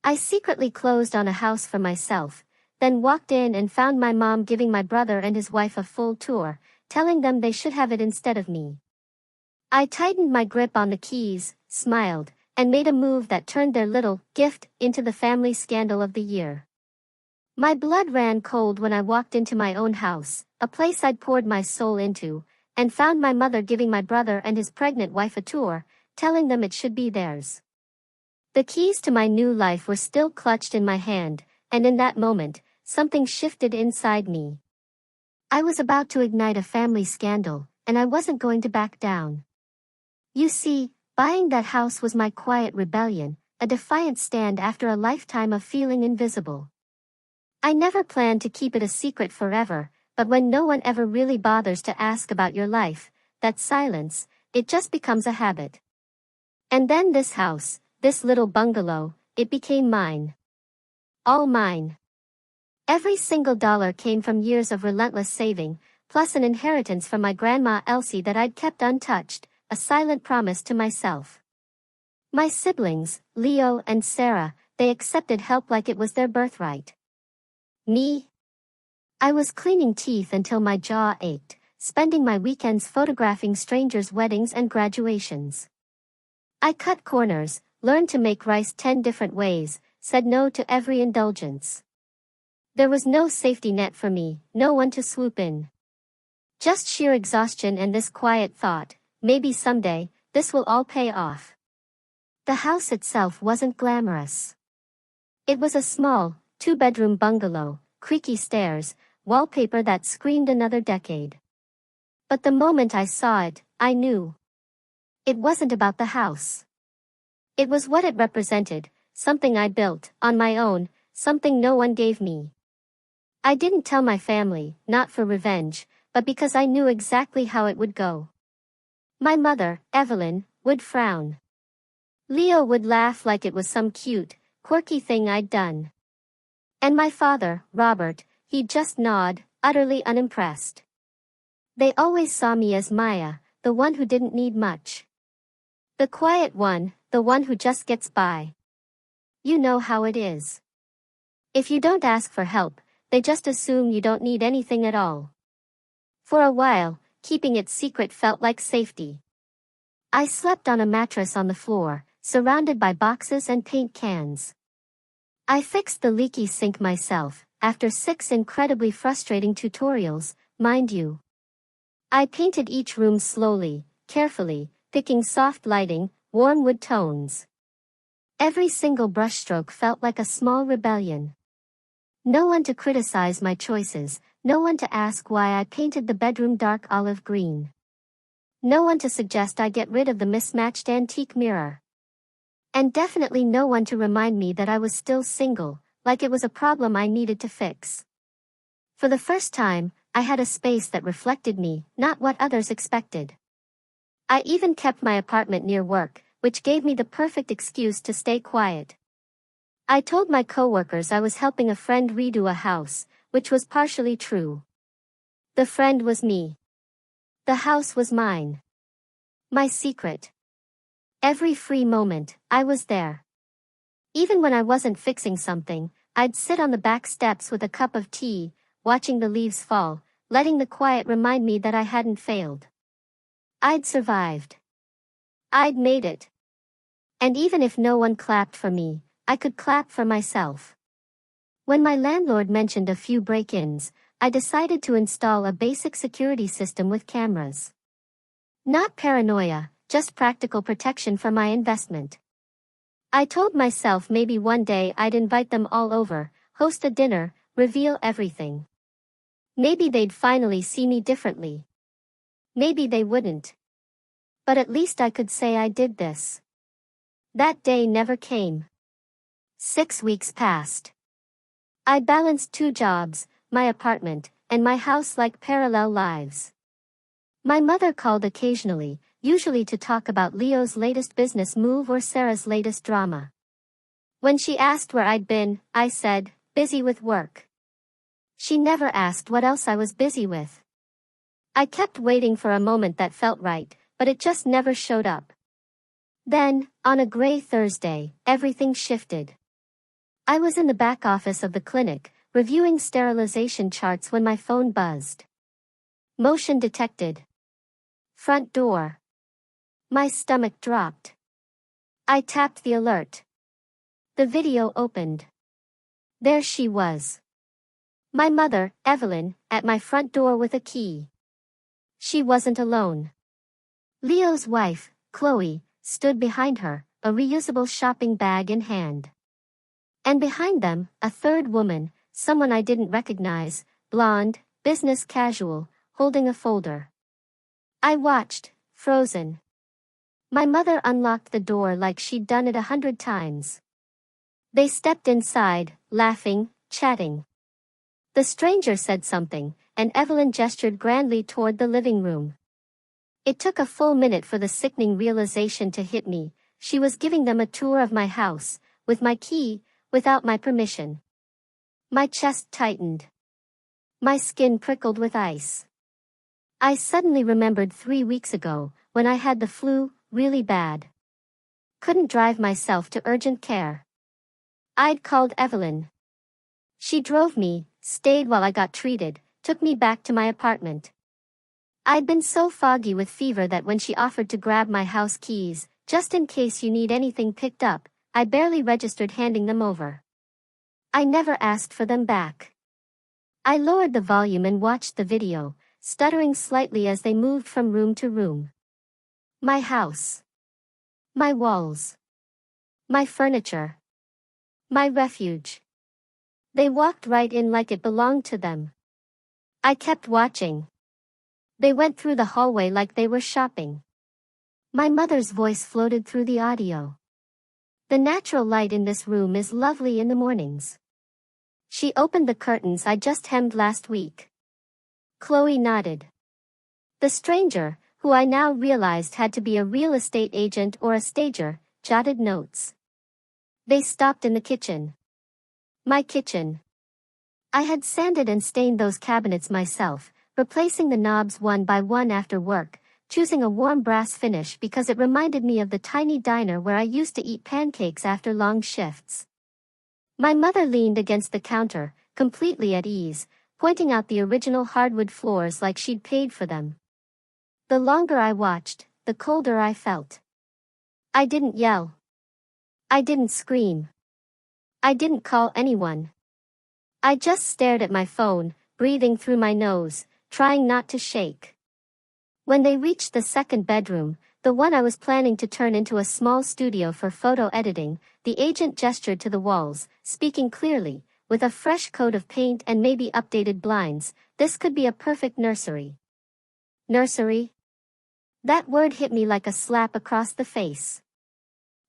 I secretly closed on a house for myself, then walked in and found my mom giving my brother and his wife a full tour, telling them they should have it instead of me. I tightened my grip on the keys, smiled, and made a move that turned their little gift into the family scandal of the year. My blood ran cold when I walked into my own house, a place I'd poured my soul into, and found my mother giving my brother and his pregnant wife a tour, telling them it should be theirs. The keys to my new life were still clutched in my hand, and in that moment, something shifted inside me. I was about to ignite a family scandal, and I wasn't going to back down. You see, buying that house was my quiet rebellion, a defiant stand after a lifetime of feeling invisible. I never planned to keep it a secret forever, but when no one ever really bothers to ask about your life, that silence, it just becomes a habit. And then this house, this little bungalow, it became mine. All mine. Every single dollar came from years of relentless saving, plus an inheritance from my grandma Elsie that I'd kept untouched, a silent promise to myself. My siblings, Leo and Sarah, they accepted help like it was their birthright. Me? I was cleaning teeth until my jaw ached, spending my weekends photographing strangers' weddings and graduations. I cut corners, learned to make rice 10 different ways, said no to every indulgence. There was no safety net for me, no one to swoop in. Just sheer exhaustion and this quiet thought, maybe someday, this will all pay off. The house itself wasn't glamorous. It was a small, 2-bedroom bungalow, creaky stairs, wallpaper that screamed another decade. But the moment I saw it, I knew. It wasn't about the house. It was what it represented, something I built, on my own, something no one gave me. I didn't tell my family, not for revenge, but because I knew exactly how it would go. My mother, Evelyn, would frown. Leo would laugh like it was some cute, quirky thing I'd done. And my father, Robert, he'd just nod, utterly unimpressed. They always saw me as Maya, the one who didn't need much. The quiet one, the one who just gets by. You know how it is. If you don't ask for help, they just assume you don't need anything at all. For a while, keeping it secret felt like safety. I slept on a mattress on the floor, surrounded by boxes and paint cans. I fixed the leaky sink myself, after 6 incredibly frustrating tutorials, mind you. I painted each room slowly, carefully, picking soft lighting, warm wood tones. Every single brushstroke felt like a small rebellion. No one to criticize my choices, no one to ask why I painted the bedroom dark olive green. No one to suggest I get rid of the mismatched antique mirror. And definitely no one to remind me that I was still single, like it was a problem I needed to fix. For the first time, I had a space that reflected me, not what others expected. I even kept my apartment near work, which gave me the perfect excuse to stay quiet. I told my coworkers I was helping a friend redo a house, which was partially true. The friend was me. The house was mine. My secret. Every free moment, I was there. Even when I wasn't fixing something, I'd sit on the back steps with a cup of tea, watching the leaves fall, letting the quiet remind me that I hadn't failed. I'd survived. I'd made it. And even if no one clapped for me, I could clap for myself. When my landlord mentioned a few break-ins, I decided to install a basic security system with cameras. Not paranoia, just practical protection for my investment. I told myself maybe one day I'd invite them all over, host a dinner, reveal everything. Maybe they'd finally see me differently. Maybe they wouldn't. But at least I could say I did this. That day never came. 6 weeks passed. I balanced 2 jobs, my apartment, and my house like parallel lives. My mother called occasionally, usually to talk about Leo's latest business move or Sarah's latest drama. When she asked where I'd been, I said, busy with work. She never asked what else I was busy with. I kept waiting for a moment that felt right, but it just never showed up. Then, on a gray Thursday, everything shifted. I was in the back office of the clinic, reviewing sterilization charts when my phone buzzed. Motion detected. Front door. My stomach dropped. I tapped the alert. The video opened. There she was. My mother, Evelyn, at my front door with a key. She wasn't alone. Leo's wife, Chloe, stood behind her, a reusable shopping bag in hand. And behind them, a third woman, someone I didn't recognize, blonde, business casual, holding a folder. I watched, frozen. My mother unlocked the door like she'd done it 100 times. They stepped inside, laughing, chatting. The stranger said something, and Evelyn gestured grandly toward the living room. It took a full minute for the sickening realization to hit me. She was giving them a tour of my house, with my key, without my permission. My chest tightened. My skin prickled with ice. I suddenly remembered 3 weeks ago, when I had the flu, really bad. Couldn't drive myself to urgent care. I'd called Evelyn. She drove me, stayed while I got treated, took me back to my apartment. I'd been so foggy with fever that when she offered to grab my house keys, just in case you need anything picked up, I barely registered handing them over. I never asked for them back. I lowered the volume and watched the video, stuttering slightly as they moved from room to room. My house. My walls. My furniture. My refuge. They walked right in like it belonged to them. I kept watching. They went through the hallway like they were shopping. My mother's voice floated through the audio. The natural light in this room is lovely in the mornings. She opened the curtains I just hemmed last week. Chloe nodded. The stranger, who I now realized had to be a real estate agent or a stager, jotted notes. They stopped in the kitchen. My kitchen. I had sanded and stained those cabinets myself, replacing the knobs one by one after work, choosing a warm brass finish because it reminded me of the tiny diner where I used to eat pancakes after long shifts. My mother leaned against the counter, completely at ease, pointing out the original hardwood floors like she'd paid for them. The longer I watched, the colder I felt. I didn't yell. I didn't scream. I didn't call anyone. I just stared at my phone, breathing through my nose, trying not to shake. When they reached the second bedroom, the one I was planning to turn into a small studio for photo editing, the agent gestured to the walls, speaking clearly, with a fresh coat of paint and maybe updated blinds, this could be a perfect nursery. Nursery? That word hit me like a slap across the face.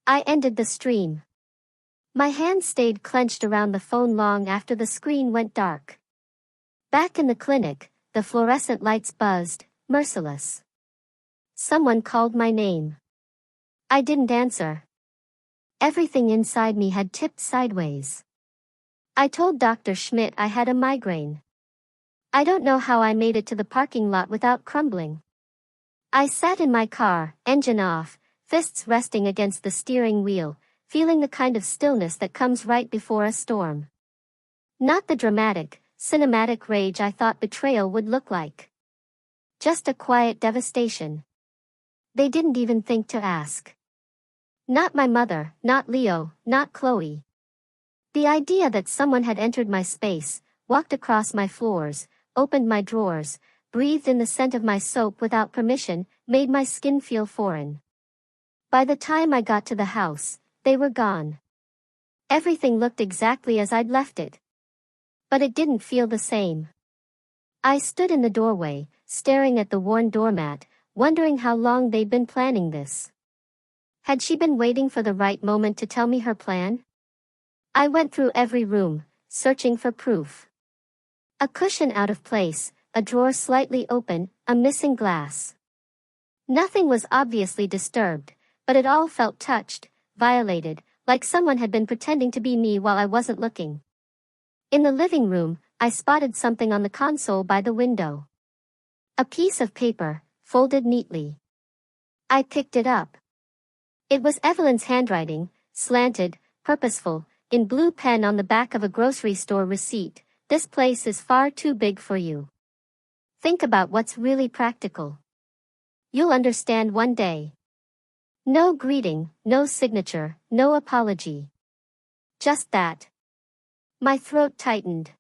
I ended the stream. My hand stayed clenched around the phone long after the screen went dark. Back in the clinic, the fluorescent lights buzzed, merciless. Someone called my name. I didn't answer. Everything inside me had tipped sideways. I told Dr. Schmidt I had a migraine. I don't know how I made it to the parking lot without crumbling. I sat in my car, engine off, fists resting against the steering wheel, feeling the kind of stillness that comes right before a storm. Not the dramatic, cinematic rage I thought betrayal would look like. Just a quiet devastation. They didn't even think to ask. Not my mother, not Leo, not Chloe. The idea that someone had entered my space, walked across my floors, opened my drawers, breathed in the scent of my soap without permission, made my skin feel foreign. By the time I got to the house, they were gone. Everything looked exactly as I'd left it. But it didn't feel the same. I stood in the doorway, staring at the worn doormat, wondering how long they'd been planning this. Had she been waiting for the right moment to tell me her plan? I went through every room, searching for proof. A cushion out of place, a drawer slightly open, a missing glass. Nothing was obviously disturbed, but it all felt touched, violated, like someone had been pretending to be me while I wasn't looking. In the living room, I spotted something on the console by the window. A piece of paper, folded neatly. I picked it up. It was Evelyn's handwriting, slanted, purposeful, in blue pen on the back of a grocery store receipt, "This place is far too big for you. Think about what's really practical. You'll understand one day." No greeting, no signature, no apology. Just that. My throat tightened.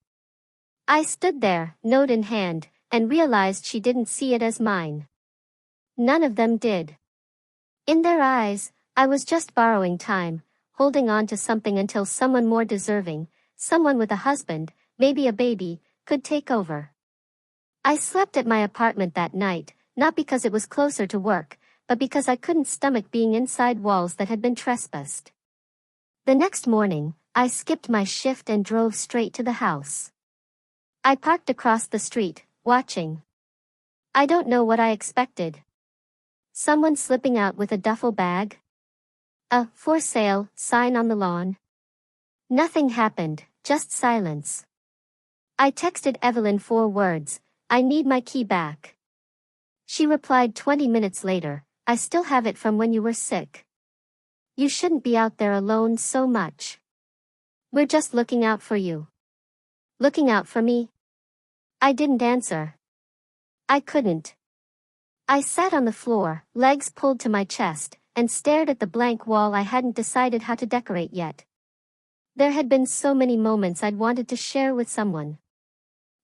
I stood there, note in hand, and realized she didn't see it as mine. None of them did. In their eyes, I was just borrowing time, holding on to something until someone more deserving, someone with a husband, maybe a baby, could take over. I slept at my apartment that night, not because it was closer to work, but because I couldn't stomach being inside walls that had been trespassed. The next morning, I skipped my shift and drove straight to the house. I parked across the street, watching. I don't know what I expected. Someone slipping out with a duffel bag? A "for sale" sign on the lawn? Nothing happened, just silence. I texted Evelyn 4 words, "I need my key back." She replied 20 minutes later, "I still have it from when you were sick. You shouldn't be out there alone so much. We're just looking out for you." Looking out for me? I didn't answer. I couldn't. I sat on the floor, legs pulled to my chest, and stared at the blank wall I hadn't decided how to decorate yet. There had been so many moments I'd wanted to share with someone.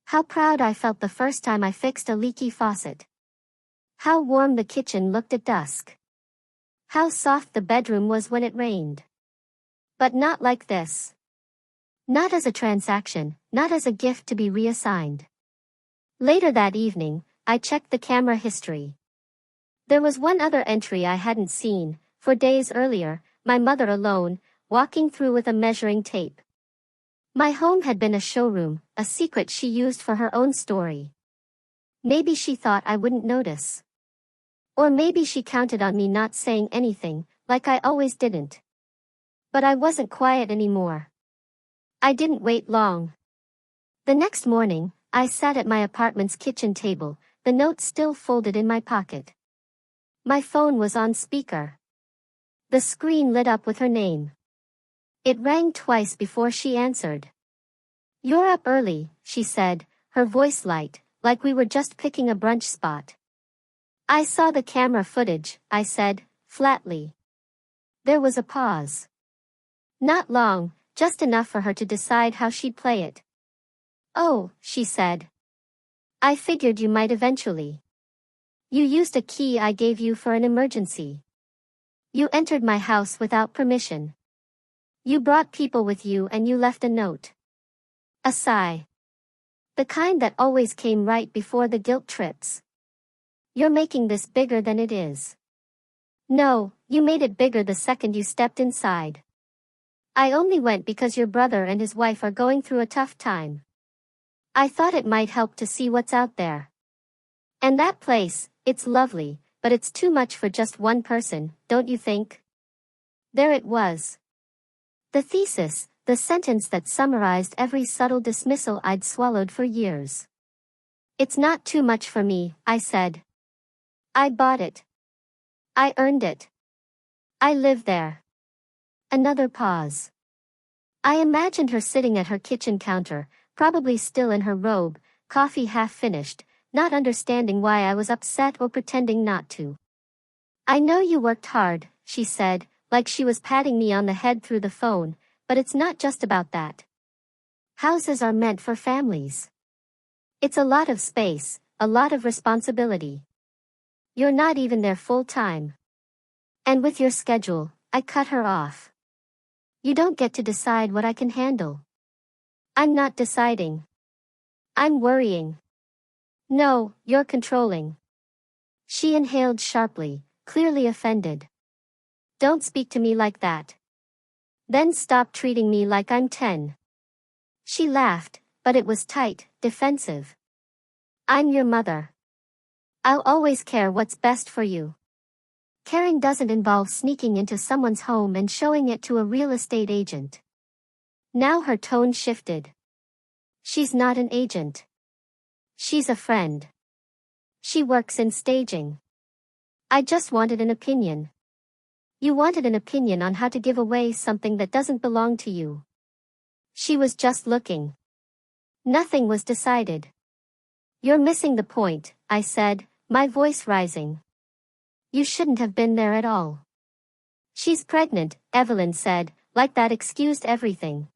How proud I felt the first time I fixed a leaky faucet. How warm the kitchen looked at dusk. How soft the bedroom was when it rained. But not like this. Not as a transaction, not as a gift to be reassigned. Later that evening, I checked the camera history. There was one other entry I hadn't seen, for days earlier, my mother alone, walking through with a measuring tape. My home had been a showroom, a secret she used for her own story. Maybe she thought I wouldn't notice. Or maybe she counted on me not saying anything, like I always didn't. But I wasn't quiet anymore. I didn't wait long. The next morning, I sat at my apartment's kitchen table, the note still folded in my pocket. My phone was on speaker. The screen lit up with her name. It rang twice before she answered. "You're up early," she said, her voice light, like we were just picking a brunch spot. "I saw the camera footage," I said, flatly. There was a pause. Not long, just enough for her to decide how she'd play it. "Oh," she said. "I figured you might eventually. You used a key I gave you for an emergency. You entered my house without permission. You brought people with you and you left a note." A sigh. The kind that always came right before the guilt trips. "You're making this bigger than it is." "No, you made it bigger the second you stepped inside. I only went because your brother and his wife are going through a tough time. I thought it might help to see what's out there. And that place, it's lovely, but it's too much for just one person, don't you think?" There it was. The thesis, the sentence that summarized every subtle dismissal I'd swallowed for years. "It's not too much for me," I said. "I bought it. I earned it. I live there." Another pause. I imagined her sitting at her kitchen counter, probably still in her robe, coffee half finished, not understanding why I was upset or pretending not to. "I know you worked hard," she said, like she was patting me on the head through the phone, "but it's not just about that. Houses are meant for families. It's a lot of space, a lot of responsibility. You're not even there full time. And with your schedule," I cut her off. "You don't get to decide what I can handle." "I'm not deciding. I'm worrying." "No, you're controlling." She inhaled sharply, clearly offended. "Don't speak to me like that. Then stop treating me like I'm 10. She laughed, but it was tight, defensive. "I'm your mother. I'll always care what's best for you. Caring doesn't involve sneaking into someone's home and showing it to a real estate agent." Now her tone shifted. "She's not an agent. She's a friend. She works in staging. I just wanted an opinion." "You wanted an opinion on how to give away something that doesn't belong to you." She was just looking. Nothing was decided. You're missing the point, I said, my voice rising. You shouldn't have been there at all. She's pregnant, Evelyn said, like that excused everything.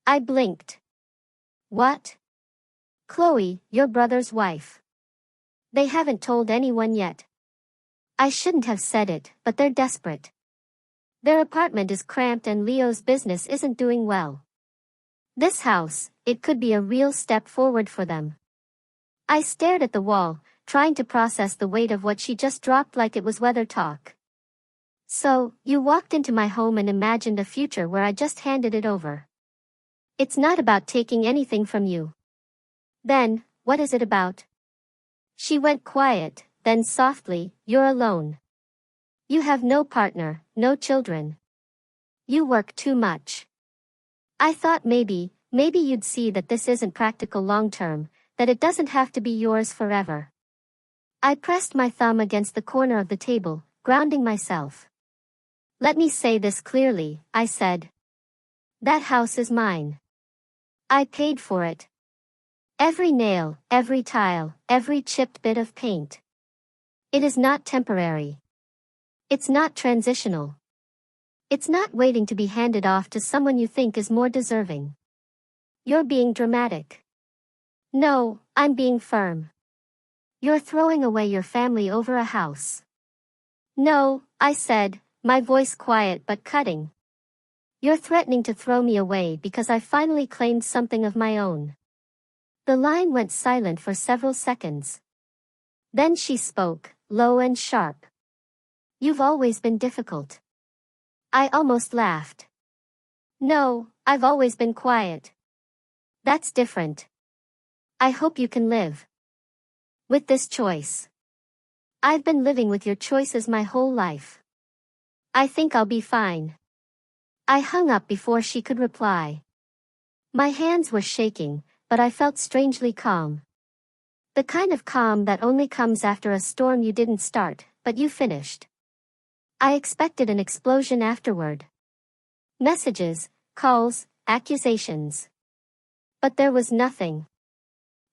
I blinked. What? Chloe, your brother's wife. They haven't told anyone yet. I shouldn't have said it, but they're desperate. Their apartment is cramped and Leo's business isn't doing well. This house, it could be a real step forward for them. I stared at the wall, trying to process the weight of what she just dropped like it was weather talk. So, you walked into my home and imagined a future where I just handed it over. It's not about taking anything from you. Then, what is it about? She went quiet, then softly, you're alone. You have no partner, no children. You work too much. I thought maybe you'd see that this isn't practical long term, that it doesn't have to be yours forever. I pressed my thumb against the corner of the table, grounding myself. Let me say this clearly, I said. That house is mine. I paid for it. Every nail, every tile, every chipped bit of paint. It is not temporary. It's not transitional. It's not waiting to be handed off to someone you think is more deserving. You're being dramatic. No, I'm being firm. You're throwing away your family over a house. No, I said, my voice quiet but cutting. You're threatening to throw me away because I finally claimed something of my own. The line went silent for several seconds. Then she spoke, low and sharp. You've always been difficult. I almost laughed. No, I've always been quiet. That's different. I hope you can live with this choice. I've been living with your choices my whole life. I think I'll be fine. I hung up before she could reply. My hands were shaking, but I felt strangely calm. The kind of calm that only comes after a storm you didn't start, but you finished. I expected an explosion afterward. Messages, calls, accusations. But there was nothing.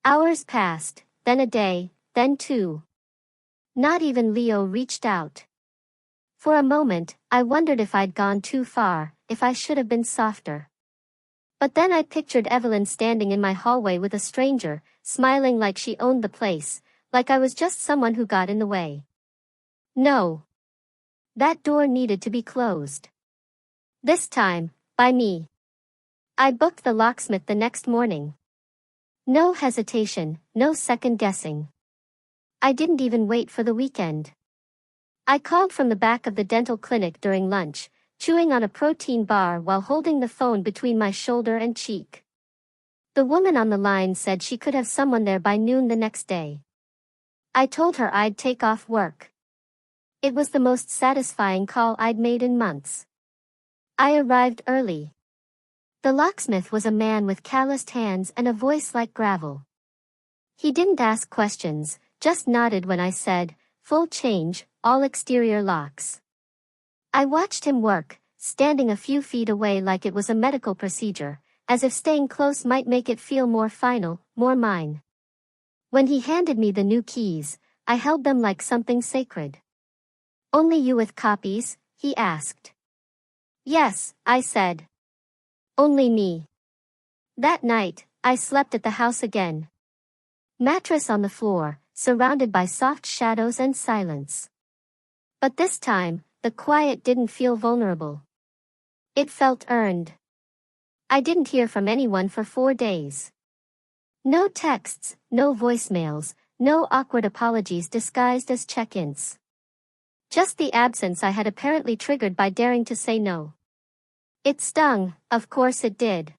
Hours passed, then a day, then two. Not even Leo reached out. For a moment, I wondered if I'd gone too far, if I should have been softer. But then I pictured Evelyn standing in my hallway with a stranger, smiling like she owned the place, like I was just someone who got in the way. No. That door needed to be closed. This time, by me. I booked the locksmith the next morning. No hesitation, no second guessing. I didn't even wait for the weekend. I called from the back of the dental clinic during lunch, chewing on a protein bar while holding the phone between my shoulder and cheek. The woman on the line said she could have someone there by noon the next day. I told her I'd take off work. It was the most satisfying call I'd made in months. I arrived early. The locksmith was a man with calloused hands and a voice like gravel. He didn't ask questions, just nodded when I said, full change, all exterior locks. I watched him work, standing a few feet away like it was a medical procedure, as if staying close might make it feel more final, more mine. When he handed me the new keys, I held them like something sacred. Only you with copies? He asked. Yes, I said. Only me. That night, I slept at the house again. Mattress on the floor, surrounded by soft shadows and silence. But this time, the quiet didn't feel vulnerable. It felt earned. I didn't hear from anyone for 4 days. No texts, no voicemails, no awkward apologies disguised as check-ins. Just the absence I had apparently triggered by daring to say no. It stung, of course it did.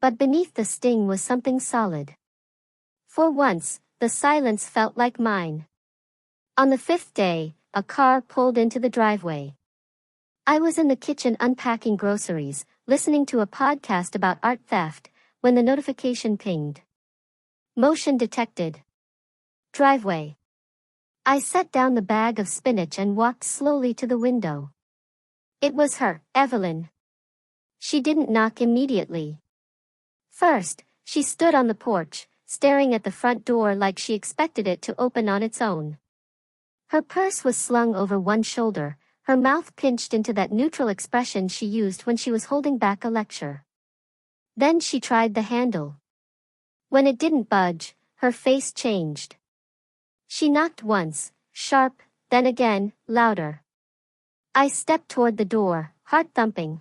But beneath the sting was something solid. For once, the silence felt like mine. On the 5th day, a car pulled into the driveway. I was in the kitchen unpacking groceries, listening to a podcast about art theft, when the notification pinged. Motion detected. Driveway. I set down the bag of spinach and walked slowly to the window. It was her, Evelyn. She didn't knock immediately. First, she stood on the porch, staring at the front door like she expected it to open on its own. Her purse was slung over one shoulder, her mouth pinched into that neutral expression she used when she was holding back a lecture. Then she tried the handle. When it didn't budge, her face changed. She knocked once, sharp, then again, louder. I stepped toward the door, heart thumping.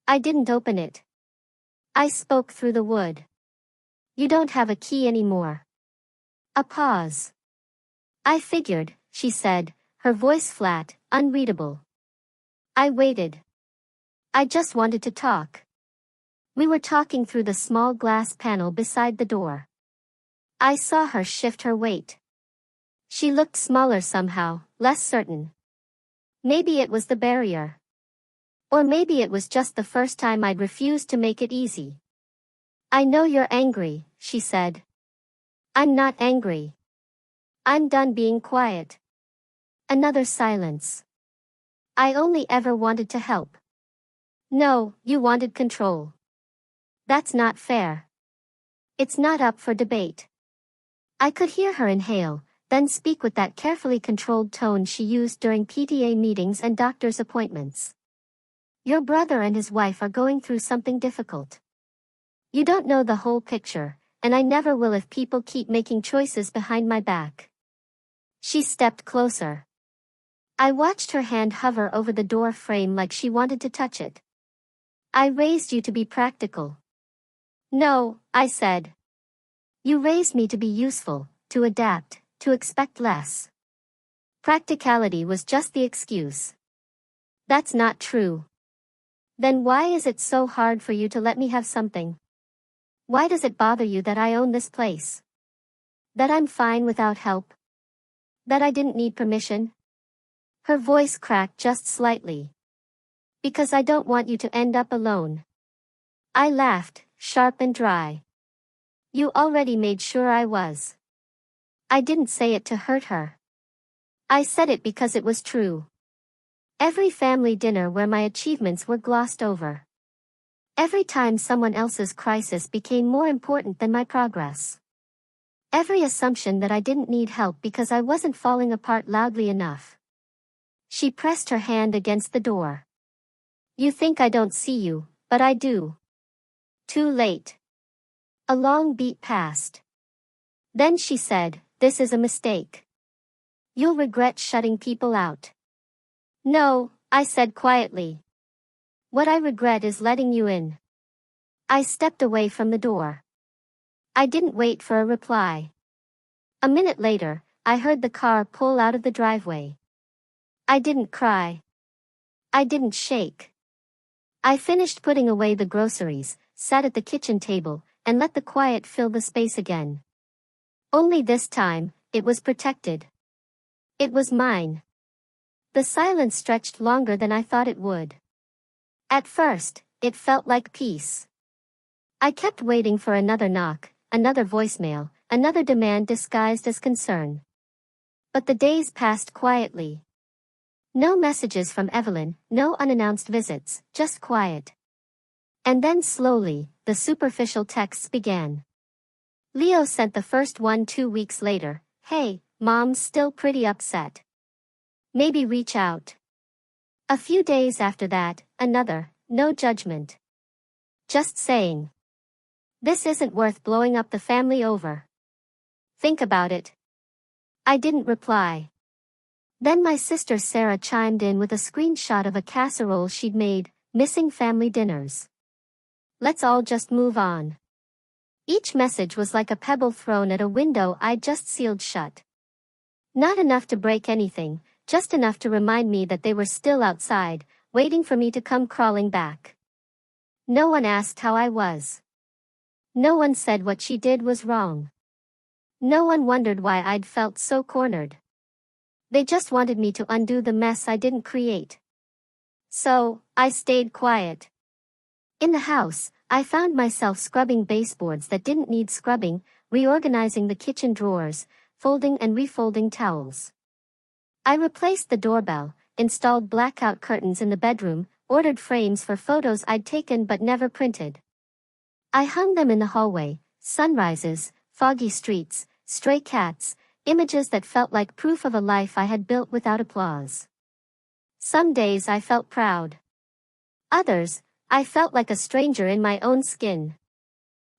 I didn't open it. I spoke through the wood. You don't have a key anymore. A pause. I figured, she said, her voice flat, unreadable. I waited. I just wanted to talk. We were talking through the small glass panel beside the door. I saw her shift her weight. She looked smaller somehow, less certain. Maybe it was the barrier. Or maybe it was just the first time I'd refused to make it easy. I know you're angry, she said. I'm not angry. I'm done being quiet. Another silence. I only ever wanted to help. No, you wanted control. That's not fair. It's not up for debate. I could hear her inhale, then speak with that carefully controlled tone she used during PTA meetings and doctor's appointments. Your brother and his wife are going through something difficult. You don't know the whole picture, and I never will if people keep making choices behind my back. She stepped closer. I watched her hand hover over the door frame like she wanted to touch it. I raised you to be practical. No, I said. You raised me to be useful, to adapt, to expect less. Practicality was just the excuse. That's not true. Then why is it so hard for you to let me have something? Why does it bother you that I own this place? That I'm fine without help? That I didn't need permission? Her voice cracked just slightly. Because I don't want you to end up alone. I laughed, sharp and dry. You already made sure I was. I didn't say it to hurt her. I said it because it was true. Every family dinner where my achievements were glossed over. Every time someone else's crisis became more important than my progress. Every assumption that I didn't need help because I wasn't falling apart loudly enough. She pressed her hand against the door. You think I don't see you, but I do. Too late. A long beat passed. Then she said, this is a mistake. You'll regret shutting people out. No, I said quietly. What I regret is letting you in. I stepped away from the door. I didn't wait for a reply. A minute later, I heard the car pull out of the driveway. I didn't cry. I didn't shake. I finished putting away the groceries, sat at the kitchen table, and let the quiet fill the space again. Only this time, it was protected. It was mine. The silence stretched longer than I thought it would. At first, it felt like peace. I kept waiting for another knock, another voicemail, another demand disguised as concern. But the days passed quietly. No messages from Evelyn, no unannounced visits, just quiet. And then slowly, the superficial texts began. Leo sent the first one 2 weeks later. Hey, Mom's still pretty upset. Maybe reach out. A few days after that, another, no judgment. Just saying. This isn't worth blowing up the family over. Think about it. I didn't reply. Then my sister Sarah chimed in with a screenshot of a casserole she'd made, missing family dinners. Let's all just move on. Each message was like a pebble thrown at a window I'd just sealed shut. Not enough to break anything, just enough to remind me that they were still outside, waiting for me to come crawling back. No one asked how I was. No one said what she did was wrong. No one wondered why I'd felt so cornered. They just wanted me to undo the mess I didn't create. So, I stayed quiet. In the house, I found myself scrubbing baseboards that didn't need scrubbing, reorganizing the kitchen drawers, folding and refolding towels. I replaced the doorbell, installed blackout curtains in the bedroom, ordered frames for photos I'd taken but never printed. I hung them in the hallway, sunrises, foggy streets, stray cats, images that felt like proof of a life I had built without applause. Some days I felt proud. Others, I felt like a stranger in my own skin.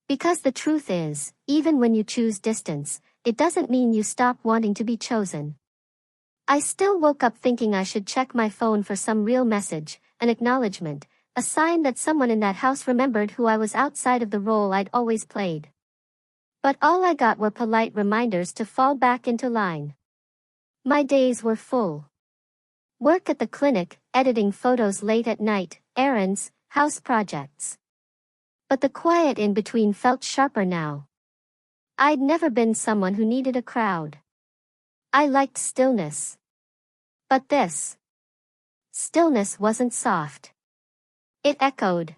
Because the truth is, even when you choose distance, it doesn't mean you stop wanting to be chosen. I still woke up thinking I should check my phone for some real message, an acknowledgement, a sign that someone in that house remembered who I was outside of the role I'd always played. But all I got were polite reminders to fall back into line. My days were full. Work at the clinic, editing photos late at night, errands, house projects. But the quiet in between felt sharper now. I'd never been someone who needed a crowd. I liked stillness. But this stillness wasn't soft. It echoed.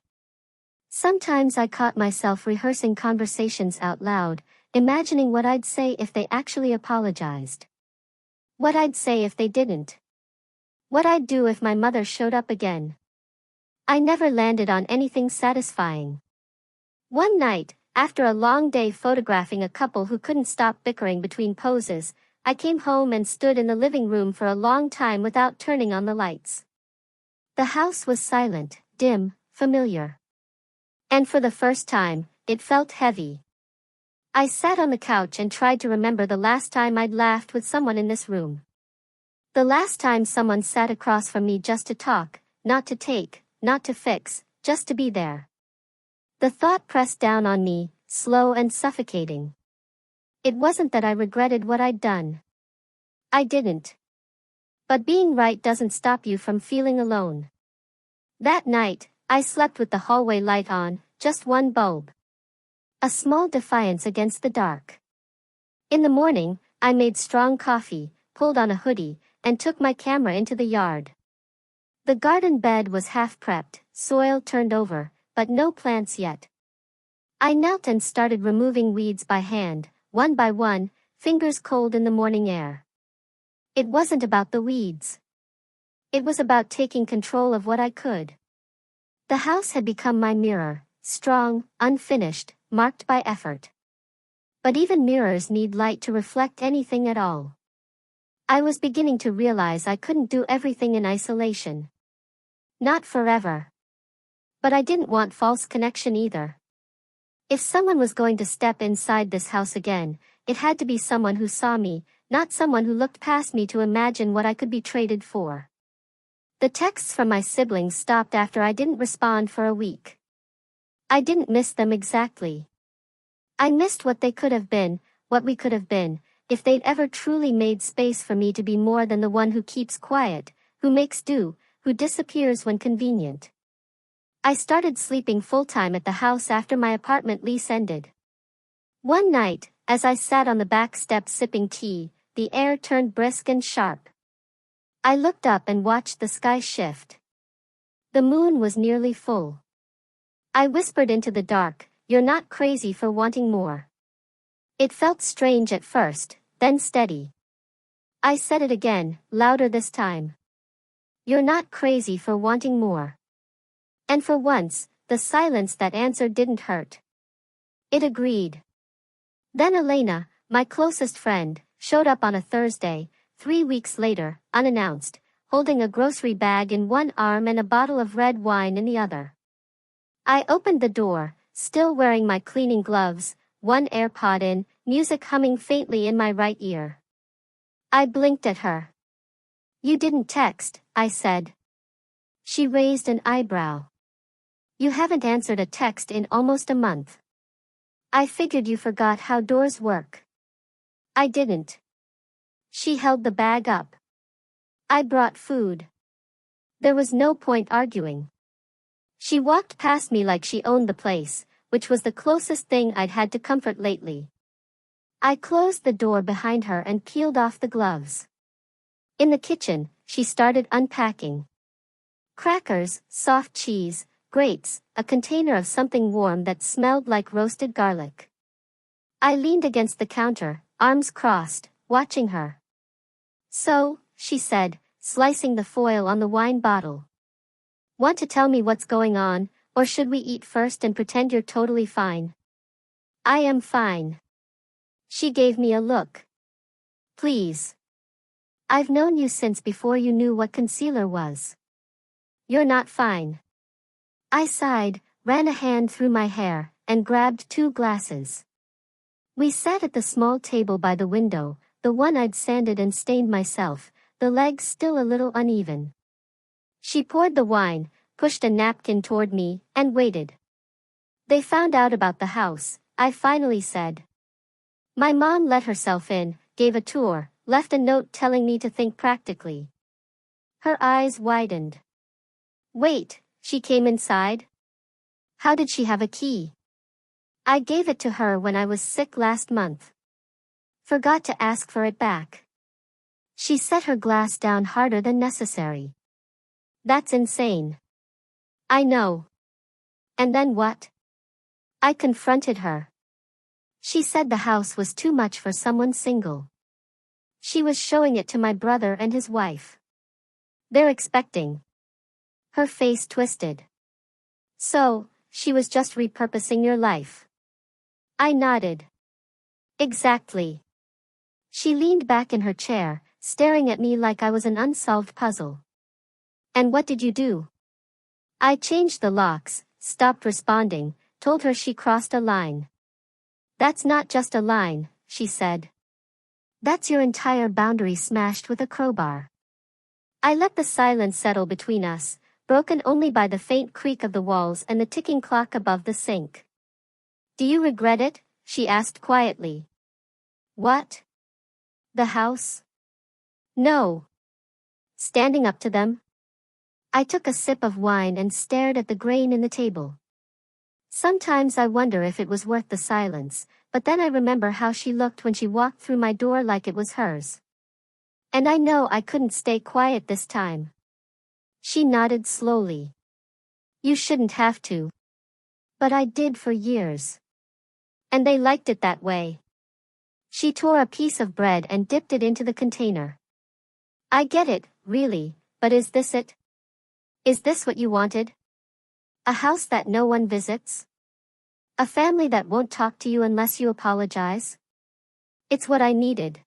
Sometimes I caught myself rehearsing conversations out loud, imagining what I'd say if they actually apologized. What I'd say if they didn't. What I'd do if my mother showed up again. I never landed on anything satisfying. One night, after a long day photographing a couple who couldn't stop bickering between poses, I came home and stood in the living room for a long time without turning on the lights. The house was silent, dim, familiar. And for the first time, it felt heavy. I sat on the couch and tried to remember the last time I'd laughed with someone in this room. The last time someone sat across from me just to talk, not to take, not to fix, just to be there. The thought pressed down on me, slow and suffocating. It wasn't that I regretted what I'd done. I didn't. But being right doesn't stop you from feeling alone. That night, I slept with the hallway light on, just one bulb. A small defiance against the dark. In the morning, I made strong coffee, pulled on a hoodie, and took my camera into the yard. The garden bed was half prepped, soil turned over, but no plants yet. I knelt and started removing weeds by hand, one by one, fingers cold in the morning air. It wasn't about the weeds. It was about taking control of what I could. The house had become my mirror, strong, unfinished, marked by effort. But even mirrors need light to reflect anything at all. I was beginning to realize I couldn't do everything in isolation. Not forever. But I didn't want false connection either. If someone was going to step inside this house again, it had to be someone who saw me, not someone who looked past me to imagine what I could be traded for. The texts from my siblings stopped after I didn't respond for a week. I didn't miss them exactly. I missed what they could have been, what we could have been, if they'd ever truly made space for me to be more than the one who keeps quiet, who makes do, who disappears when convenient. I started sleeping full-time at the house after my apartment lease ended. One night, as I sat on the back steps sipping tea, the air turned brisk and sharp. I looked up and watched the sky shift. The moon was nearly full. I whispered into the dark, "You're not crazy for wanting more." It felt strange at first, then steady. I said it again, louder this time. "You're not crazy for wanting more." And for once, the silence that answered didn't hurt. It agreed. Then Elena, my closest friend, showed up on a Thursday, 3 weeks later, unannounced, holding a grocery bag in one arm and a bottle of red wine in the other. I opened the door, still wearing my cleaning gloves, one AirPod in, music humming faintly in my right ear. I blinked at her. "You didn't text," I said. She raised an eyebrow. "You haven't answered a text in almost a month." "I figured you forgot how doors work." "I didn't." She held the bag up. "I brought food." There was no point arguing. She walked past me like she owned the place, which was the closest thing I'd had to comfort lately. I closed the door behind her and peeled off the gloves. In the kitchen, she started unpacking. Crackers, soft cheese, grates, a container of something warm that smelled like roasted garlic. I leaned against the counter, arms crossed, watching her. "So," she said, slicing the foil on the wine bottle. Want to tell me what's going on, or should we eat first and pretend you're totally fine? I am fine. She gave me a look. Please. I've known you since before you knew what concealer was. You're not fine. I sighed, ran a hand through my hair, and grabbed 2 glasses. We sat at the small table by the window, the one I'd sanded and stained myself, the legs still a little uneven. She poured the wine, pushed a napkin toward me, and waited. They found out about the house, I finally said. My mom let herself in, gave a tour, left a note telling me to think practically. Her eyes widened. Wait, she came inside? How did she have a key? I gave it to her when I was sick last month. Forgot to ask for it back. She set her glass down harder than necessary. That's insane. I know. And then what? I confronted her. She said the house was too much for someone single. She was showing it to my brother and his wife. They're expecting. Her face twisted. So, she was just repurposing your life. I nodded. Exactly. She leaned back in her chair, staring at me like I was an unsolved puzzle. And what did you do? I changed the locks, stopped responding, told her she crossed a line. That's not just a line, she said. That's your entire boundary smashed with a crowbar. I let the silence settle between us, broken only by the faint creak of the walls and the ticking clock above the sink. Do you regret it? She asked quietly. What? The house? No. Standing up to them? I took a sip of wine and stared at the grain in the table. Sometimes I wonder if it was worth the silence, but then I remember how she looked when she walked through my door like it was hers. And I know I couldn't stay quiet this time. She nodded slowly. You shouldn't have to. But I did for years. And they liked it that way. She tore a piece of bread and dipped it into the container. I get it, really, but is this it? Is this what you wanted? A house that no one visits? A family that won't talk to you unless you apologize? It's what I needed.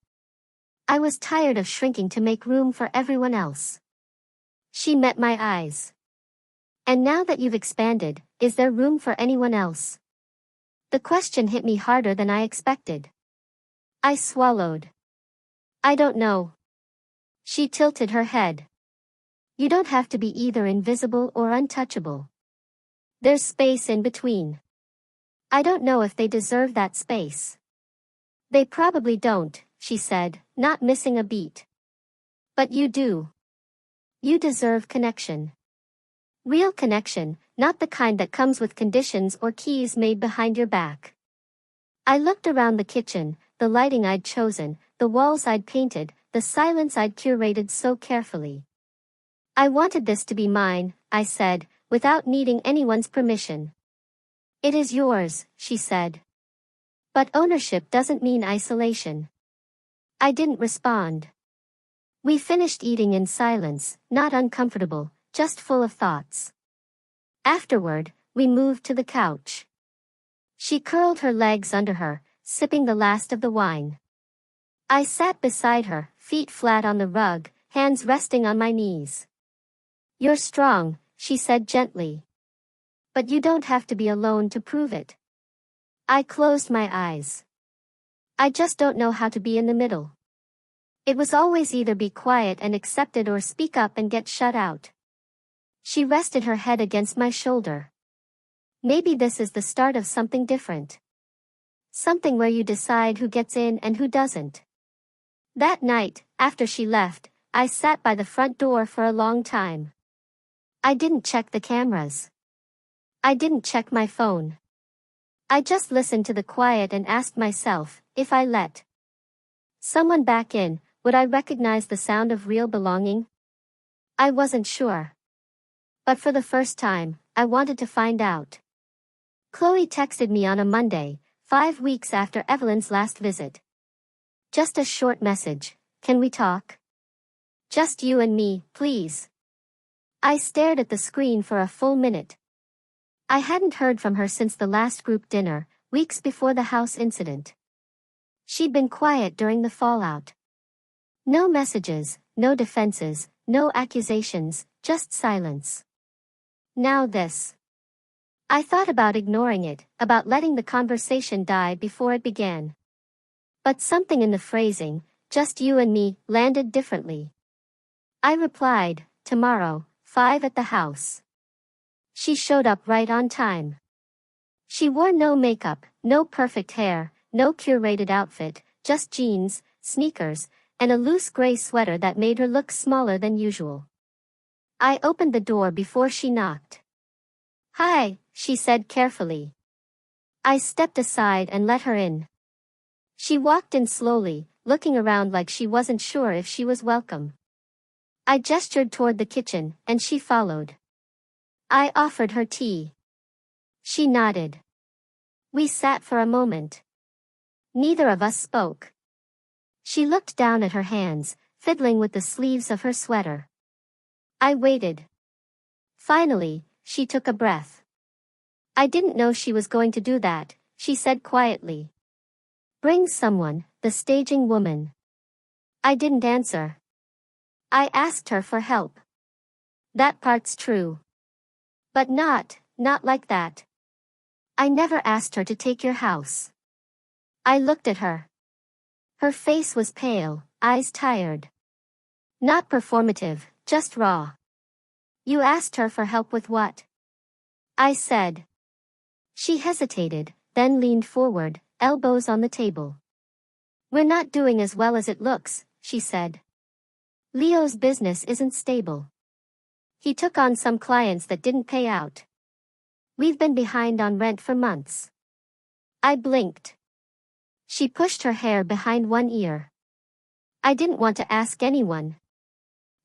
I was tired of shrinking to make room for everyone else. She met my eyes. And now that you've expanded, is there room for anyone else? The question hit me harder than I expected. I swallowed. I don't know. She tilted her head. You don't have to be either invisible or untouchable. There's space in between. I don't know if they deserve that space. They probably don't, she said, not missing a beat. But you do. You deserve connection. Real connection, not the kind that comes with conditions or keys made behind your back. I looked around the kitchen, the lighting I'd chosen, the walls I'd painted, the silence I'd curated so carefully. I wanted this to be mine, I said, without needing anyone's permission. It is yours, she said. But ownership doesn't mean isolation. I didn't respond. We finished eating in silence, not uncomfortable, just full of thoughts. Afterward, we moved to the couch. She curled her legs under her, sipping the last of the wine. I sat beside her, feet flat on the rug, hands resting on my knees. You're strong, she said gently. But you don't have to be alone to prove it. I closed my eyes. I just don't know how to be in the middle. It was always either be quiet and accepted or speak up and get shut out. She rested her head against my shoulder. Maybe this is the start of something different. Something where you decide who gets in and who doesn't. That night, after she left, I sat by the front door for a long time. I didn't check the cameras. I didn't check my phone. I just listened to the quiet and asked myself, if I let someone back in, would I recognize the sound of real belonging? I wasn't sure. But for the first time, I wanted to find out. Chloe texted me on a Monday, 5 weeks after Evelyn's last visit. Just a short message, can we talk? Just you and me, please. I stared at the screen for a full minute. I hadn't heard from her since the last group dinner, weeks before the house incident. She'd been quiet during the fallout. No messages, no defenses, no accusations, just silence. Now this. I thought about ignoring it, about letting the conversation die before it began. But something in the phrasing, "just you and me," landed differently. I replied, "Tomorrow, 5 at the house." She showed up right on time. She wore no makeup, no perfect hair, no curated outfit, just jeans, sneakers, and a loose gray sweater that made her look smaller than usual. I opened the door before she knocked. "Hi," she said carefully. I stepped aside and let her in. She walked in slowly, looking around like she wasn't sure if she was welcome. I gestured toward the kitchen, and she followed. I offered her tea. She nodded. We sat for a moment. Neither of us spoke. She looked down at her hands, fiddling with the sleeves of her sweater. I waited. Finally, she took a breath. "I didn't know she was going to do that," she said quietly. "Bring someone, the staging woman." I didn't answer. I asked her for help. That part's true. But not like that. I never asked her to take your house. I looked at her. Her face was pale, eyes tired. Not performative, just raw. "You asked her for help with what?" I said. She hesitated, then leaned forward, elbows on the table. "We're not doing as well as it looks," she said. "Leo's business isn't stable. He took on some clients that didn't pay out. We've been behind on rent for months." I blinked. She pushed her hair behind one ear. "I didn't want to ask anyone."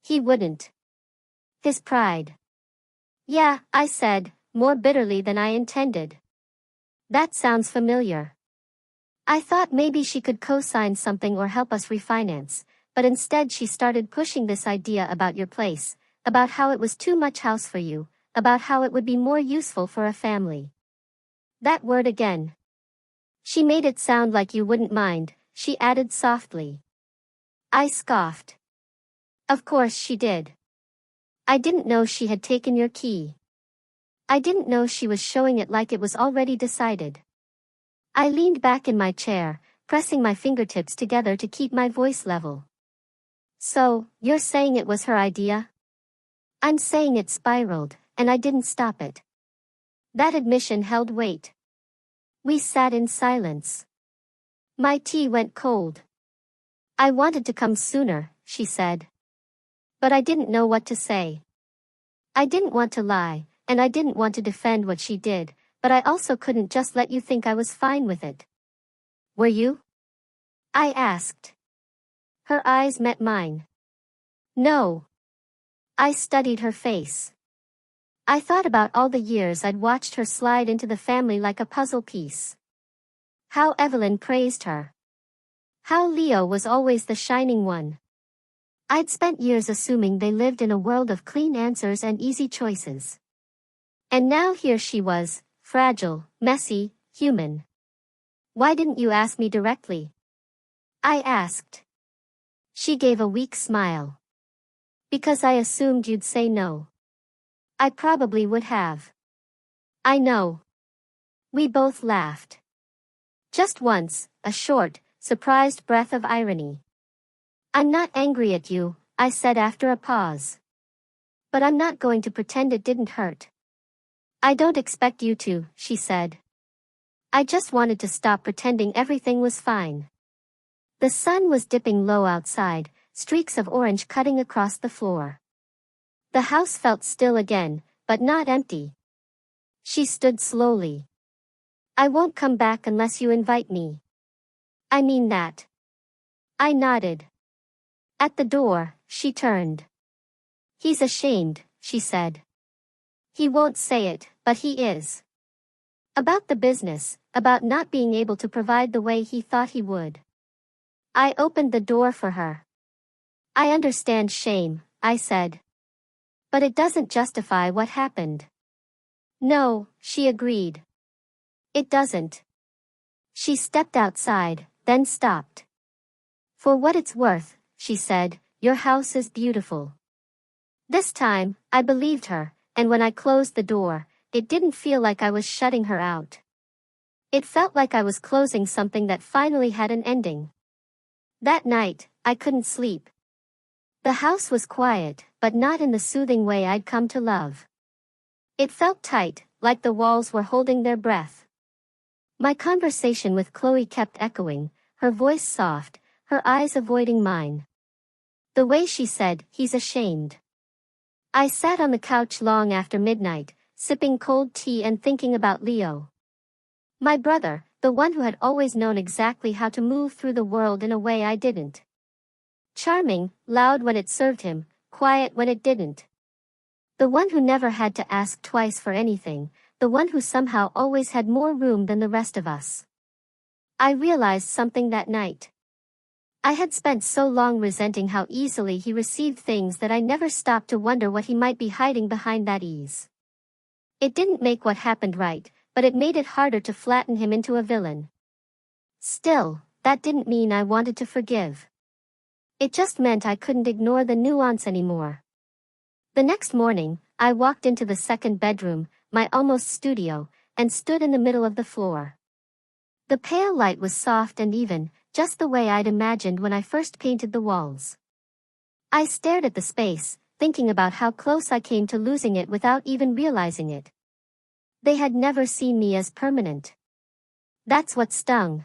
He wouldn't. His pride. "Yeah," I said, more bitterly than I intended. "That sounds familiar." I thought maybe she could co-sign something or help us refinance, but instead she started pushing this idea about your place, about how it was too much house for you, about how it would be more useful for a family. That word again. "She made it sound like you wouldn't mind," she added softly. I scoffed. "Of course she did. I didn't know she had taken your key. I didn't know she was showing it like it was already decided." I leaned back in my chair, pressing my fingertips together to keep my voice level. "So, you're saying it was her idea?" "I'm saying it spiraled, and I didn't stop it." That admission held weight. We sat in silence. My tea went cold. "I wanted to come sooner," she said. "But I didn't know what to say. I didn't want to lie, and I didn't want to defend what she did, but I also couldn't just let you think I was fine with it." "Were you?" I asked. Her eyes met mine. "No." I studied her face. I thought about all the years I'd watched her slide into the family like a puzzle piece. How Evelyn praised her. How Leo was always the shining one. I'd spent years assuming they lived in a world of clean answers and easy choices. And now here she was, fragile, messy, human. "Why didn't you ask me directly?" I asked. She gave a weak smile. "Because I assumed you'd say no." "I probably would have." "I know." We both laughed. Just once, a short, surprised breath of irony. "I'm not angry at you," I said after a pause. "But I'm not going to pretend it didn't hurt." "I don't expect you to," she said. "I just wanted to stop pretending everything was fine." The sun was dipping low outside, streaks of orange cutting across the floor. The house felt still again, but not empty. She stood slowly. "I won't come back unless you invite me." "I mean that." I nodded. At the door, she turned. "He's ashamed," she said. "He won't say it, but he is. About the business, about not being able to provide the way he thought he would." I opened the door for her. "I understand shame," I said. But it doesn't justify what happened. No, she agreed. It doesn't. She stepped outside, then stopped. For what it's worth, she said, your house is beautiful. This time, I believed her, and when I closed the door, it didn't feel like I was shutting her out. It felt like I was closing something that finally had an ending. That night, I couldn't sleep. The house was quiet, but not in the soothing way I'd come to love. It felt tight, like the walls were holding their breath. My conversation with Chloe kept echoing, her voice soft, her eyes avoiding mine. The way she said, he's ashamed. I sat on the couch long after midnight, sipping cold tea and thinking about Leo. My brother, the one who had always known exactly how to move through the world in a way I didn't. Charming, loud when it served him, quiet when it didn't. The one who never had to ask twice for anything, the one who somehow always had more room than the rest of us. I realized something that night. I had spent so long resenting how easily he received things that I never stopped to wonder what he might be hiding behind that ease. It didn't make what happened right, but it made it harder to flatten him into a villain. Still, that didn't mean I wanted to forgive. It just meant I couldn't ignore the nuance anymore. The next morning, I walked into the second bedroom, my almost studio, and stood in the middle of the floor. The pale light was soft and even, just the way I'd imagined when I first painted the walls. I stared at the space, thinking about how close I came to losing it without even realizing it. They had never seen me as permanent. That's what stung.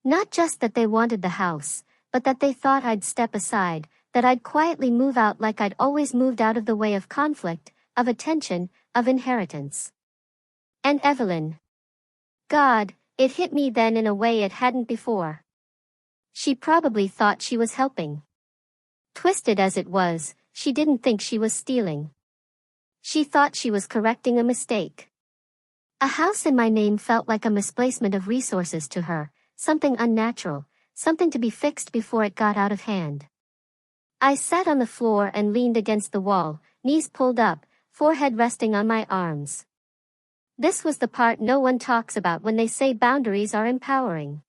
Not just that they wanted the house, but that they thought I'd step aside, that I'd quietly move out like I'd always moved out of the way of conflict, of attention, of inheritance. And Evelyn. God, it hit me then in a way it hadn't before. She probably thought she was helping. Twisted as it was, she didn't think she was stealing. She thought she was correcting a mistake. A house in my name felt like a misplacement of resources to her, something unnatural, something to be fixed before it got out of hand. I sat on the floor and leaned against the wall, knees pulled up, forehead resting on my arms. This was the part no one talks about when they say boundaries are empowering.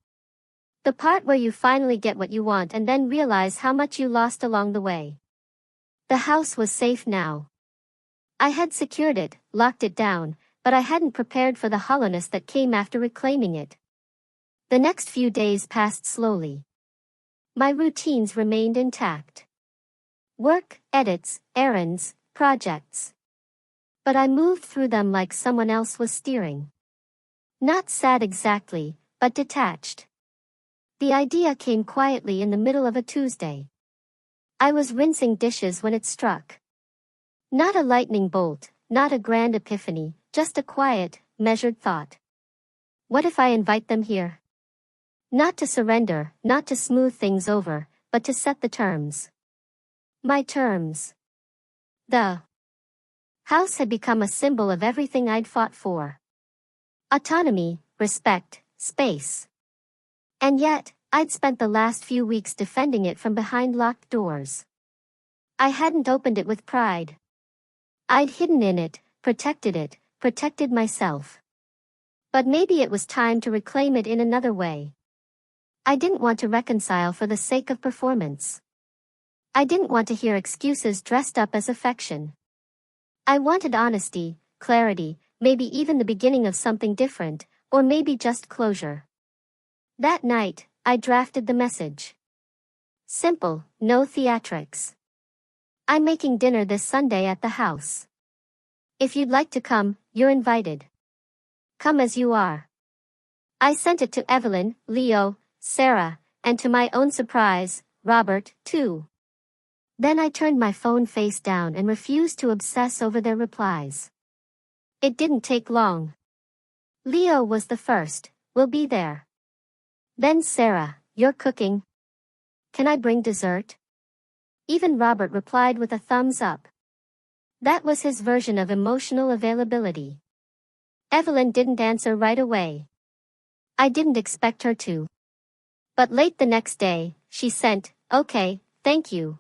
The part where you finally get what you want and then realize how much you lost along the way. The house was safe now. I had secured it, locked it down, but I hadn't prepared for the hollowness that came after reclaiming it. The next few days passed slowly. My routines remained intact. Work, edits, errands, projects. But I moved through them like someone else was steering. Not sad exactly, but detached. The idea came quietly in the middle of a Tuesday. I was rinsing dishes when it struck. Not a lightning bolt, not a grand epiphany, just a quiet, measured thought. What if I invite them here? Not to surrender, not to smooth things over, but to set the terms. My terms. The house had become a symbol of everything I'd fought for. Autonomy, respect, space. And yet, I'd spent the last few weeks defending it from behind locked doors. I hadn't opened it with pride. I'd hidden in it, protected myself. But maybe it was time to reclaim it in another way. I didn't want to reconcile for the sake of performance. I didn't want to hear excuses dressed up as affection. I wanted honesty, clarity, maybe even the beginning of something different, or maybe just closure. That night, I drafted the message. Simple, no theatrics. I'm making dinner this Sunday at the house. If you'd like to come, you're invited. Come as you are. I sent it to Evelyn, Leo, Sarah, and to my own surprise, Robert, too. Then I turned my phone face down and refused to obsess over their replies. It didn't take long. Leo was the first, "We'll be there." Then Sarah, "You're cooking? Can I bring dessert?" Even Robert replied with a thumbs up. That was his version of emotional availability. Evelyn didn't answer right away. I didn't expect her to. But late the next day, she sent, "Okay, thank you.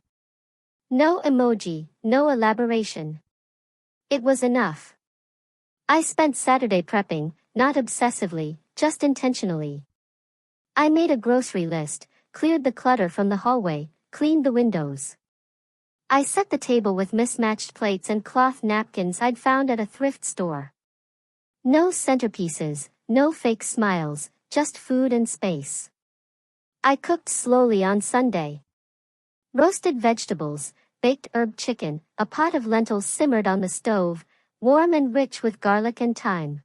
No emoji, no elaboration. It was enough. I spent Saturday prepping, not obsessively, just intentionally. I made a grocery list, cleared the clutter from the hallway, cleaned the windows. I set the table with mismatched plates and cloth napkins I'd found at a thrift store. No centerpieces, no fake smiles, just food and space. I cooked slowly on Sunday. Roasted vegetables, baked herb chicken, a pot of lentils simmered on the stove, warm and rich with garlic and thyme.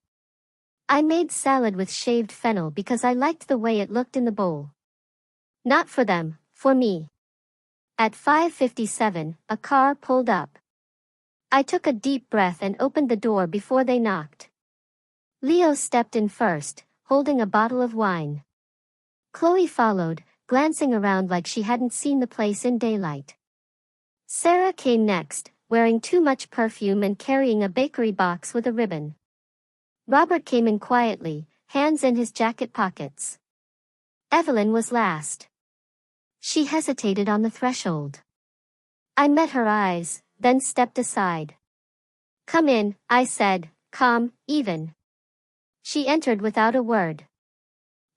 I made salad with shaved fennel because I liked the way it looked in the bowl. Not for them, for me. At 5:57, a car pulled up. I took a deep breath and opened the door before they knocked. Leo stepped in first, holding a bottle of wine. Chloe followed, glancing around like she hadn't seen the place in daylight. Sarah came next, wearing too much perfume and carrying a bakery box with a ribbon. Robert came in quietly, hands in his jacket pockets. Evelyn was last. She hesitated on the threshold. I met her eyes, then stepped aside. "Come in," I said, calm, even. She entered without a word.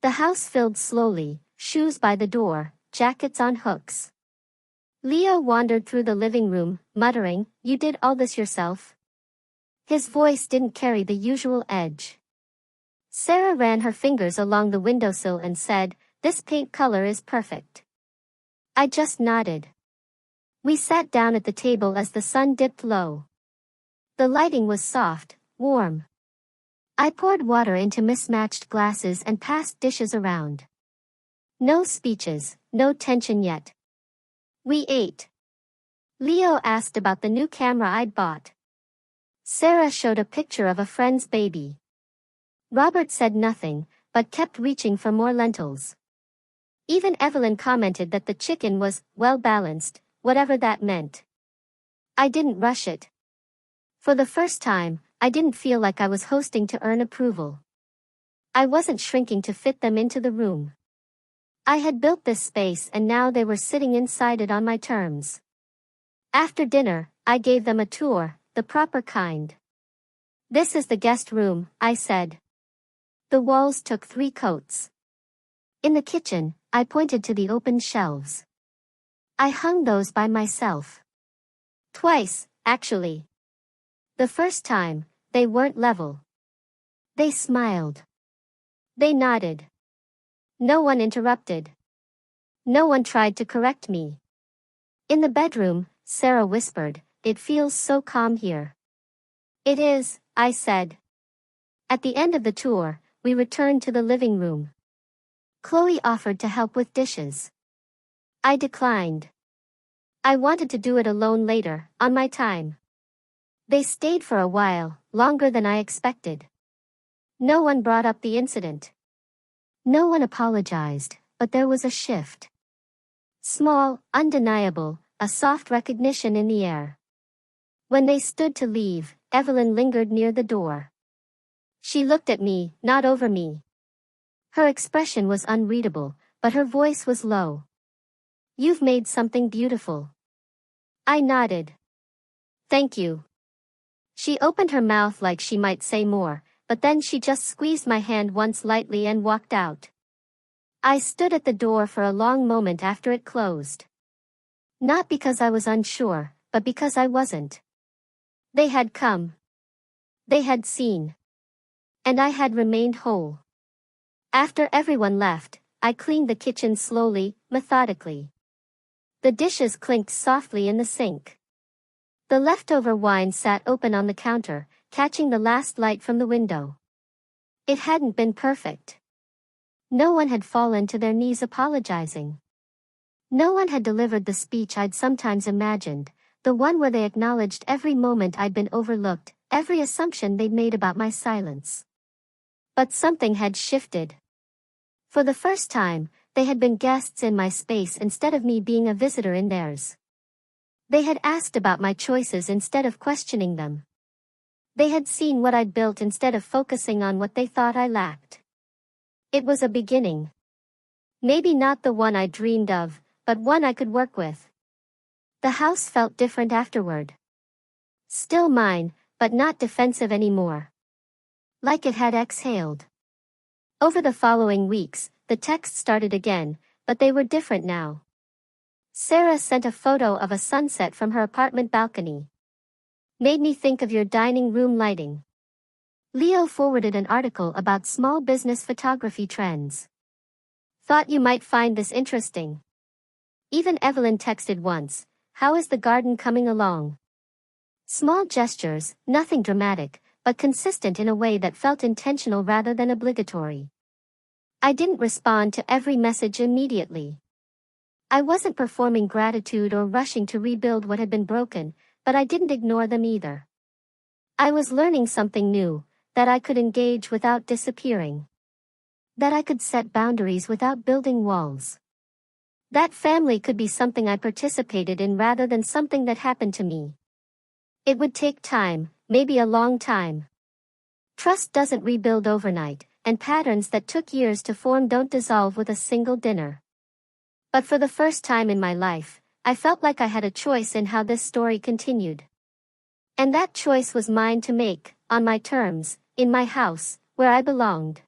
The house filled slowly, shoes by the door, jackets on hooks. Leo wandered through the living room, muttering, "You did all this yourself?" His voice didn't carry the usual edge. Sarah ran her fingers along the windowsill and said, "This paint color is perfect." I just nodded. We sat down at the table as the sun dipped low. The lighting was soft, warm. I poured water into mismatched glasses and passed dishes around. No speeches, no tension yet. We ate. Leo asked about the new camera I'd bought. Sarah showed a picture of a friend's baby. Robert said nothing, but kept reaching for more lentils. Even Evelyn commented that the chicken was well-balanced, whatever that meant. I didn't rush it. For the first time, I didn't feel like I was hosting to earn approval. I wasn't shrinking to fit them into the room. I had built this space and now they were sitting inside it on my terms. After dinner, I gave them a tour, the proper kind. "This is the guest room," I said. The walls took 3 coats. In the kitchen, I pointed to the open shelves. I hung those by myself. Twice, actually. The first time, they weren't level. They smiled. They nodded. No one interrupted. No one tried to correct me. In the bedroom, Sarah whispered, "It feels so calm here." "It is," I said. At the end of the tour, we returned to the living room. Chloe offered to help with dishes. I declined. I wanted to do it alone later, on my time. They stayed for a while, longer than I expected. No one brought up the incident. No one apologized, but there was a shift. Small, undeniable, a soft recognition in the air. When they stood to leave, Evelyn lingered near the door. She looked at me, not over me. Her expression was unreadable, but her voice was low. "You've made something beautiful." I nodded. "Thank you." She opened her mouth like she might say more, but then she just squeezed my hand once lightly and walked out. I stood at the door for a long moment after it closed. Not because I was unsure, but because I wasn't. They had come. They had seen. And I had remained whole. After everyone left, I cleaned the kitchen slowly, methodically. The dishes clinked softly in the sink. The leftover wine sat open on the counter, catching the last light from the window. It hadn't been perfect. No one had fallen to their knees apologizing. No one had delivered the speech I'd sometimes imagined, the one where they acknowledged every moment I'd been overlooked, every assumption they'd made about my silence. But something had shifted. For the first time, they had been guests in my space instead of me being a visitor in theirs. They had asked about my choices instead of questioning them. They had seen what I'd built instead of focusing on what they thought I lacked. It was a beginning. Maybe not the one I dreamed of, but one I could work with. The house felt different afterward. Still mine, but not defensive anymore. Like it had exhaled. Over the following weeks, the texts started again, but they were different now. Sarah sent a photo of a sunset from her apartment balcony. Made me think of your dining room lighting. Leo forwarded an article about small business photography trends. Thought you might find this interesting. Even Evelyn texted once, how is the garden coming along? Small gestures, nothing dramatic, but consistent in a way that felt intentional rather than obligatory. I didn't respond to every message immediately. I wasn't performing gratitude or rushing to rebuild what had been broken, but I didn't ignore them either. I was learning something new, that I could engage without disappearing. That I could set boundaries without building walls. That family could be something I participated in rather than something that happened to me. It would take time, maybe a long time. Trust doesn't rebuild overnight, and patterns that took years to form don't dissolve with a single dinner. But for the first time in my life, I felt like I had a choice in how this story continued. And that choice was mine to make, on my terms, in my house, where I belonged.